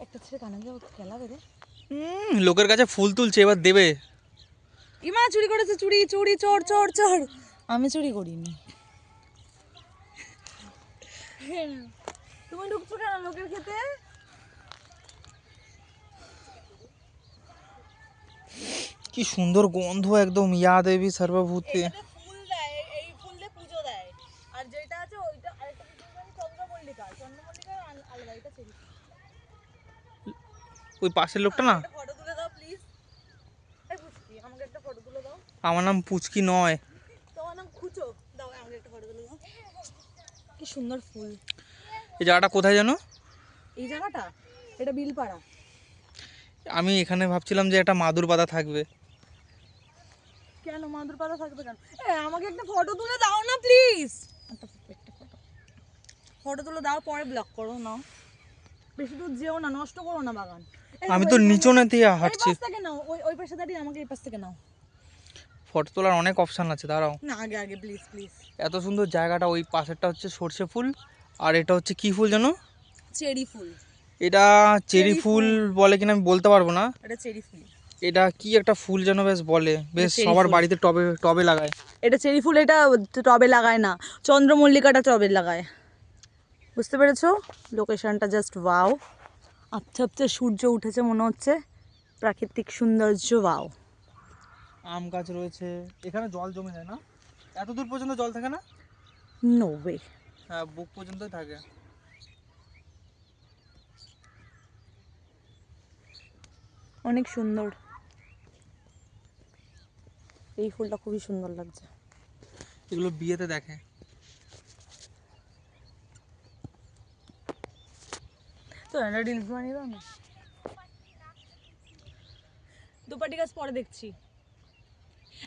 একটা ছেলে কানে যাও খেলাবে রে। লোকের কাছে ফুল তুলছে, এবার দেবে। ইমা চুরি করেছে, চুরি চুরি, চোর চোর চোর। আমি চুরি করিনি। তুমি ঢুকছো কেন লোকের খেতে? কি সুন্দর গন্ধ, একদম ইয়া দেবী সর্বভূতে। ফুল দেয়, এই ফুল দিয়ে পুজো দেয়। আর যেটা আছে ওইটা আরেকটা কি ফুল চন্দ্রমল্লিকা। চন্দ্রমল্লিকা আলাদা, এটা চেরি। ওই পাশের লোকটা না, একটা ফটো তুলে দাও প্লিজ। এই পুচকি, আমাকে একটা ফটো তুলে দাও। আমার নাম পুচকি নয়, তোমার নাম খুচো। দাও আমাকে একটা ফটো তুলে দাও। কি সুন্দর ফুল। এই জায়গাটা কোথায় জানো? এই জায়গাটা, এটা বিলপাড়া। আমি এখানে ভাবছিলাম যে একটা মাদুর পাতা থাকবে। কেন মাদুর পাতা থাকবে কেন? আমাকে একটা ফটো তুলে দাও না প্লিজ। একটা ফটো, ফটো তুলে দাও, পরে ব্লক করো না। বেশি দূর যেও না, নষ্ট করো না বাগান। আমি তো নিচনে দিয়ে হাঁটছি। এই পাশ থেকে নাও, ওই পাশে দাঁড়িয়ে আমাকে এই পাশ থেকে নাও। ফটো তোলার অনেক অপশান আছে, দাঁড়াও। না আগে আগে প্লিজ প্লিজ। এত সুন্দর জায়গাটা, ওই পাশেরটা হচ্ছে সর্ষে ফুল, আর এটা হচ্ছে কি ফুল জানো? চেরি ফুল। এটা চেরি ফুল বলে কিনা আমি বলতে পারবো না। এটা চেরি ফুল। এটা কি একটা ফুল যেন বেশ বলে, বেশ সবার বাড়িতে টবে টবে লাগায়। এটা চেরি ফুল, এটা টবে লাগায় না, চন্দ্রমল্লিকাটা টবে লাগায়। বুঝতে পেরেছো? লোকেশনটা জাস্ট ওয়াও। আচ্ছা আচ্ছা, সূর্য উঠেছে মনে হচ্ছে, প্রাকৃতিক সৌন্দর্য ওয়াও। আম গাছ রয়েছে এখানে, জল জমে যায় না? এত দূর পর্যন্ত জল থাকে না? No way. হ্যাঁ, বুক পর্যন্তই থাকে। অনেক সুন্দর, এই ফুলটা খুবই সুন্দর লাগছে। এগুলো বিয়েতে দেখে। তো একটা রিলস বানিয়ে দাও না। দুপাটি গাছ পরে দেখছি।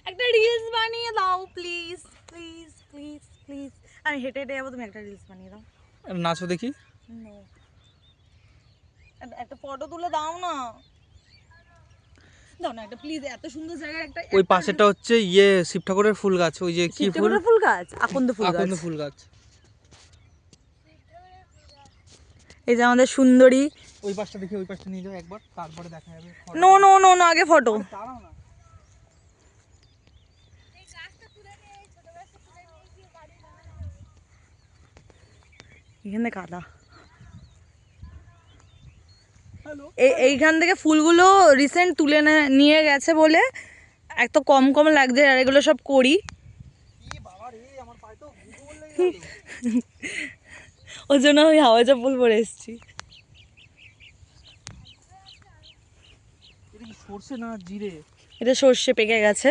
একটা রিলস বানিয়ে দাও প্লিজ প্লিজ প্লিজ প্লিজ। আমি হেঁটে হেঁটে যাবো, তুমি একটা রিলস বানিয়ে দাও। নাচো দেখি। নো, একটা ফটো তুলে দাও না। দাও না একটা প্লিজ, এত সুন্দর জায়গায় একটা। ওই পাশেটা হচ্ছে ইয়ে শিব ঠাকুরের ফুল গাছ, ওই যে কি ফুল? ফুল গাছ, আকন্দ ফুল গাছ। আকন্দ ফুল গাছ। এই যে আমাদের সুন্দরী। ওই পাশটা দেখি, ওই পাশটা নিয়ে যাও একবার, তারপরে দেখা যাবে। নো নো নো নো, আগে ফটো। দাঁড়াও না। এখানে কাদা। এইখান থেকে ফুলগুলো রিসেন্ট তুলে নিয়ে গেছে বলে এত কম কম লাগছে, আর এগুলো সব করি। ওই জন্য আমি হাওয়া চপ্পল পরে এসেছি। সর্ষে না জিরে? এটা সর্ষে পেকে গেছে,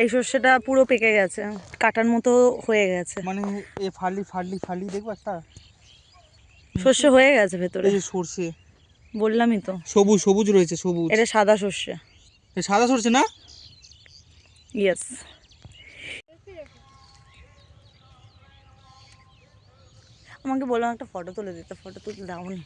এই সর্ষেটা পুরো পেকে গেছে, কাটার মতো হয়ে গেছে। মানে এ ফালি ফালি ফালি দেখবো একটা সর্ষে হয়ে গেছে ভেতরে। এই যে সর্ষে, বললামই তো, সবুজ সবুজ রয়েছে, সবুজ। এটা সাদা সর্ষে। সাদা সর্ষে না? ইয়েস। আমাকে বললাম একটা ফটো তুলে দিতে, ফটো তুলে দাও নি।